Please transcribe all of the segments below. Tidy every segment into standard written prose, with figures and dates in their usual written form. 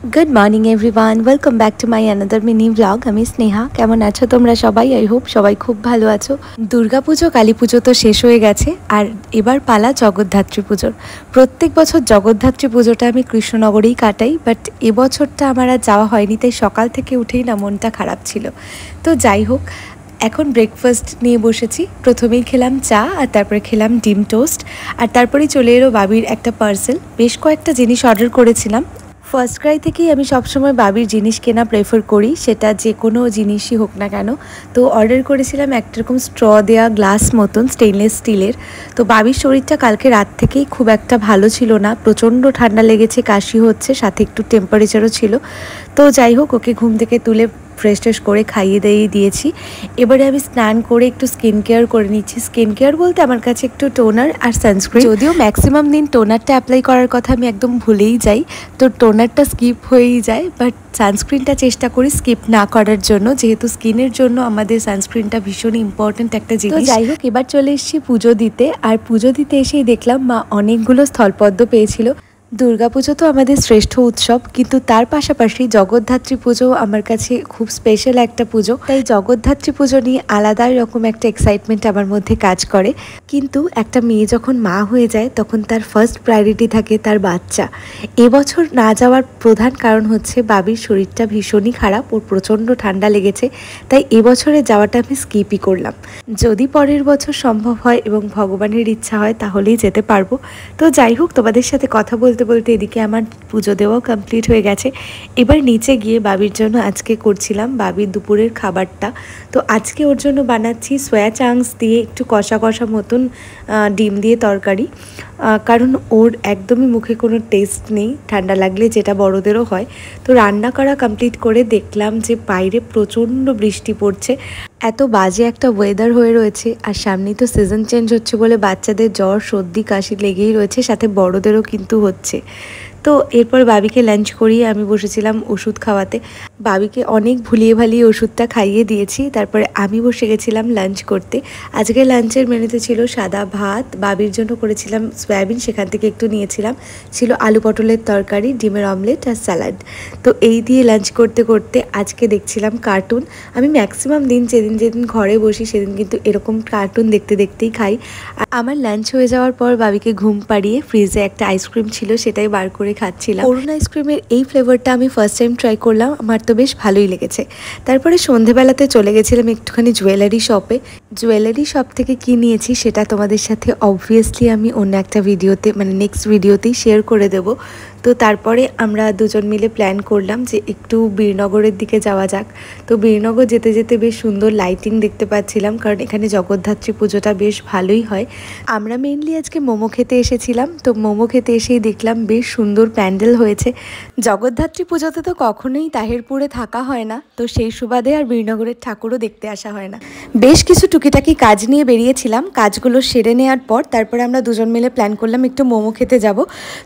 Good morning everyone welcome back to my another mini vlog. আমি স্নেহা। কেমন আছো তোমরা সবাই? আই হোপ সবাই খুব ভালো আছো। দুর্গাপুজো কালী পুজো তো শেষ হয়ে গেছে, আর এবার পালা জগদ্ধাত্রী পুজোর। প্রত্যেক বছর জগদ্ধাত্রী পুজোটা আমি কৃষ্ণনগরেই কাটাই, বাট এবছরটা আমার আর যাওয়া হয়নি, তাই সকাল থেকে উঠেই না মনটা খারাপ ছিল। তো যাই হোক, এখন ব্রেকফাস্ট নিয়ে বসেছি। প্রথমেই খেলাম চা, আর তারপরে খেলাম ডিম টোস্ট, আর তারপরেই চলে এলো বাবির একটা পার্সেল। বেশ কয়েকটা জিনিস অর্ডার করেছিলাম। ফার্স্ট ক্রাই থেকেই আমি সবসময় বাবির জিনিস কেনা প্রেফার করি, সেটা যে কোনো জিনিসই হোক না কেন। তো অর্ডার করেছিলাম একটা রকম স্ট্র দেওয়া গ্লাস মতন স্টেনলেস স্টিলের। তো বাবির শরীরটা কালকে রাত থেকেই খুব একটা ভালো ছিল না, প্রচণ্ড ঠান্ডা লেগেছে, কাশি হচ্ছে, সাথে একটু টেম্পারেচারও ছিল। তো যাই হোক, ওকে ঘুম থেকে তুলে ফ্রেশ ট্রেশ করে খাইয়ে দিয়েছি। এবারে আমি স্নান করে একটু স্কিন কেয়ার করে নিচ্ছি। স্কিন কেয়ার বলতে আমার কাছে একটু টোনার আর সানস্ক্রিন, যদিও ম্যাক্সিমাম দিন টোনারটা অ্যাপ্লাই করার কথা আমি একদম ভুলেই যাই, তো টোনারটা স্কিপ হয়েই যায়, বাট সানস্ক্রিনটা চেষ্টা করি স্কিপ না করার জন্য, যেহেতু স্কিনের জন্য আমাদের সানস্ক্রিনটা ভীষণ ইম্পর্টেন্ট একটা জিনিস। যাই হোক, এবার চলে এসেছি পুজো দিতে, আর পুজো দিতে এসেই দেখলাম মা অনেকগুলো স্থলপদ্ম পেয়েছিল। দুর্গাপুজো তো আমাদের শ্রেষ্ঠ উৎসব, কিন্তু তার পাশাপাশি জগদ্ধাত্রী পুজো আমার কাছে খুব স্পেশাল একটা পুজো, তাই জগদ্ধাত্রী পুজো নিয়ে আলাদা রকম একটা এক্সাইটমেন্ট আমার মধ্যে কাজ করে। কিন্তু একটা মেয়ে যখন মা হয়ে যায় তখন তার ফার্স্ট প্রায়োরিটি থাকে তার বাচ্চা। এবছর না যাওয়ার প্রধান কারণ হচ্ছে বাবির শরীরটা ভীষণই খারাপ, ওর প্রচণ্ড ঠান্ডা লেগেছে, তাই এবছরে যাওয়াটা আমি স্কিপই করলাম। যদি পরের বছর সম্ভব হয় এবং ভগবানের ইচ্ছা হয় তাহলেই যেতে পারবো। তো যাই হোক, তোমাদের সাথে কথা বলতে বলতে এদিকে আমার পুজো দেওয়াও কমপ্লিট হয়ে গেছে। এবার নিচে গিয়ে বাবির জন্য আজকে করছিলাম বাবির দুপুরের খাবারটা। তো আজকে ওর জন্য বানাচ্ছি সোয়া চাংস দিয়ে একটু কষা কষা মতন ডিম দিয়ে তরকারি, কারণ ওর একদমই মুখে কোনো টেস্ট নেই ঠান্ডা লাগলে, যেটা বড়দেরও হয়। তো রান্না করা কমপ্লিট করে দেখলাম যে বাইরে প্রচণ্ড বৃষ্টি পড়ছে। এত বাজে একটা ওয়েদার হয়ে রয়েছে, আর সামনেই তো সিজন চেঞ্জ হচ্ছে বলে বাচ্চাদের জ্বর সর্দি কাশি লেগেই রয়েছে, সাথে বড়দেরও কিন্তু হচ্ছে। তো এরপর বাবিকে লাঞ্চ করিয়ে আমি বসেছিলাম ওষুধ খাওয়াতে। বাবিকে অনেক ভুলিয়ে ভালিয়ে ওষুধটা খাইয়ে দিয়েছি, তারপরে আমি বসে গেছিলাম লাঞ্চ করতে। আজকে লাঞ্চের মেনুতে ছিল সাদা ভাত, বাবির জন্য করেছিলাম সয়াবিন, সেখান থেকে একটু নিয়েছিলাম, ছিল আলু পটলের তরকারি, ডিমের অমলেট আর স্যালাড। তো এই দিয়ে লাঞ্চ করতে করতে আজকে দেখছিলাম কার্টুন। আমি ম্যাক্সিমাম দিন যেদিন ঘরে বসি সেদিন কিন্তু এরকম কার্টুন দেখতে দেখতেই খাই। আমার লাঞ্চ হয়ে যাওয়ার পর বাবিকে ঘুম পাড়িয়ে ফ্রিজে একটা আইসক্রিম ছিল, সেটাই বার করে খাচ্ছিলাম। অরুণ আইসক্রিমের এই ফ্লেভারটা আমি ফার্স্ট টাইম ট্রাই করলাম, আমার তো বেশ ভালোই লেগেছে। তারপরে সন্ধেবেলাতে চলে গেছিলাম একটুখানি জুয়েলারি শপে। জুয়েলারি শপ থেকে কি নিয়েছি সেটা তোমাদের সাথে অবভিয়াসলি আমি অন্য একটা ভিডিওতে, মানে নেক্সট ভিডিওতেই শেয়ার করে দেব। তো তারপরে আমরা দুজন মিলে প্ল্যান করলাম যে একটু বীরনগরের দিকে যাওয়া যাক। তো বীরনগর যেতে যেতে বেশ সুন্দর লাইটিং দেখতে পাচ্ছিলাম, কারণ এখানে জগদ্ধাত্রী পুজোটা বেশ ভালোই হয়। আমরা মেনলি আজকে মোমো খেতে এসেছিলাম, তো মোমো খেতে এসেই দেখলাম বেশ সুন্দর প্যান্ডেল হয়েছে। জগদ্ধাত্রী পুজোতে তো কখনোই তাহেরপুরে থাকা হয় না, তো সেই সুবাদে আর বীরনগরের ঠাকুরও দেখতে আসা হয় না। বেশ কিছু টুকিটাকি কাজ নিয়ে বেরিয়েছিলাম, কাজগুলো সেরে নেওয়ার পর তারপরে আমরা দুজন মিলে প্ল্যান করলাম একটু মোমো খেতে যাব।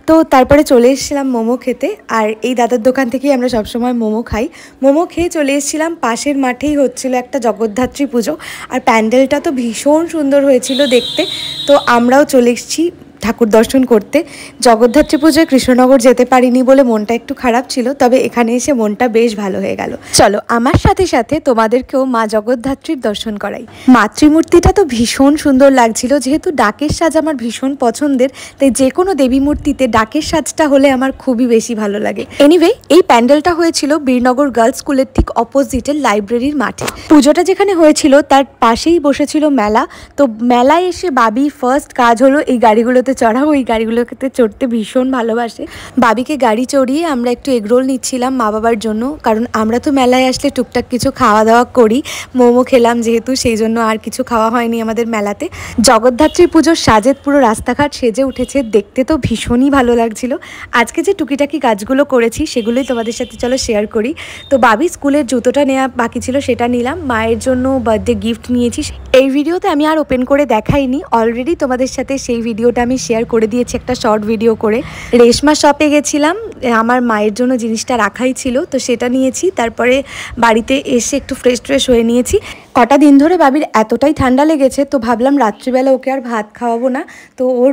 তো তারপরে চলে এসেছিলাম মোমো খেতে, আর এই দাদার দোকান থেকেই আমরা সবসময় মোমো খাই। মোমো খেয়ে চলে এসেছিলাম, পাশের মাঠেই হচ্ছিল একটা জগদ্ধাত্রী পুজো, আর প্যান্ডেলটা তো ভীষণ সুন্দর হয়েছিল দেখতে। তো আমরাও চলে এসেছি ঠাকুর দর্শন করতে। জগদ্ধাত্রী পুজোয় কৃষ্ণনগর যেতে পারিনি বলে মনটা একটু খারাপ ছিল, তবে এখানে এসে মনটা বেশ ভালো হয়ে গেল। চলো আমার সাথে সাথে তোমাদেরকেও মা জগদ্ধাত্রীর দর্শন করাই। মাতৃমূর্তিটা তো ভীষণ সুন্দর লাগছিল, যেহেতু ডাকের সাজ আমার ভীষণ পছন্দের, তাই যে কোনো দেবী মূর্তিতে ডাকের সাজটা হলে আমার খুবই বেশি ভালো লাগে। এনিওয়ে, এই প্যান্ডেলটা হয়েছিল বীরনগর গার্লস স্কুলের ঠিক অপোজিটের লাইব্রেরির মাঠে। পুজোটা যেখানে হয়েছিল তার পাশেই বসেছিল মেলা। তো মেলায় এসে বাবি ফার্স্ট কাজ হলো এই গাড়িগুলোতে চড়া। ওই গাড়িগুলোতে চড়তে ভীষণ ভালোবাসে। বাবিকে গাড়ি চড়িয়ে আমরা একটু এগরোল নিচ্ছিলাম মা বাবার জন্য, কারণ আমরা তো মেলায় আসলে টুকটাক কিছু খাওয়া দাওয়া করি। মোমো খেলাম যেহেতু, সেই জন্য আর কিছু খাওয়া হয়নি আমাদের মেলাতে। জগদ্ধাত্রী পুজোর সাজে পুরো রাস্তাঘাট সেজে উঠেছে, দেখতে তো ভীষণই ভালো লাগছিল। আজকে যে টুকিটাকি কাজগুলো করেছি সেগুলোই তোমাদের সাথে চলো শেয়ার করি। তো বাবি স্কুলের জুতোটা নেওয়া বাকি ছিল, সেটা নিলাম। মায়ের জন্য বার্থডে গিফট নিয়েছি। এই ভিডিওতে আমি আর ওপেন করে দেখাইনি, অলরেডি তোমাদের সাথে সেই ভিডিওটা আমি শেয়ার করে দিয়েছি একটা শর্ট ভিডিও করে। রেশমা শপে গেছিলাম, আমার মায়ের জন্য জিনিসটা রাখাই ছিল, তো সেটা নিয়েছি। তারপরে বাড়িতে এসে একটু ফ্রেশ হয়ে নিয়েছি। কটা দিন ধরে বাবির এতটাই ঠান্ডা লেগেছে, তো ভাবলাম রাত্রিবেলা ওকে আর ভাত খাওয়াবো না, তো ওর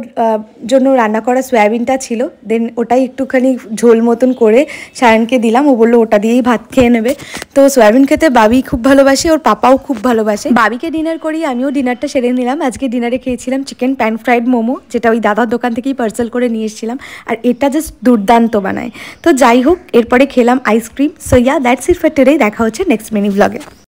জন্য রান্না করা সয়াবিনটা ছিল, দেন ওটাই একটুখানি ঝোল মতন করে সায়নকে দিলাম। ও বললো ওটা দিয়েই ভাত খেয়ে নেবে। তো সয়াবিন খেতে বাবি খুব ভালোবাসে, ওর পাপাও খুব ভালোবাসে। বাবিকে ডিনার করি, আমিও ডিনারটা সেরে নিলাম। আজকে ডিনারে খেয়েছিলাম চিকেন প্যান ফ্রাইড মোমো, যেটা ওই দাদার দোকান থেকেই পার্সেল করে নিয়ে এসেছিলাম, আর এটা জাস্ট দুর্দান্ত বানায়। তো যাই হোক, এরপরে খেলাম ice cream. So yeah, that's it for today. দেখা হচ্ছে নেক্সট মিনি ব্লগে।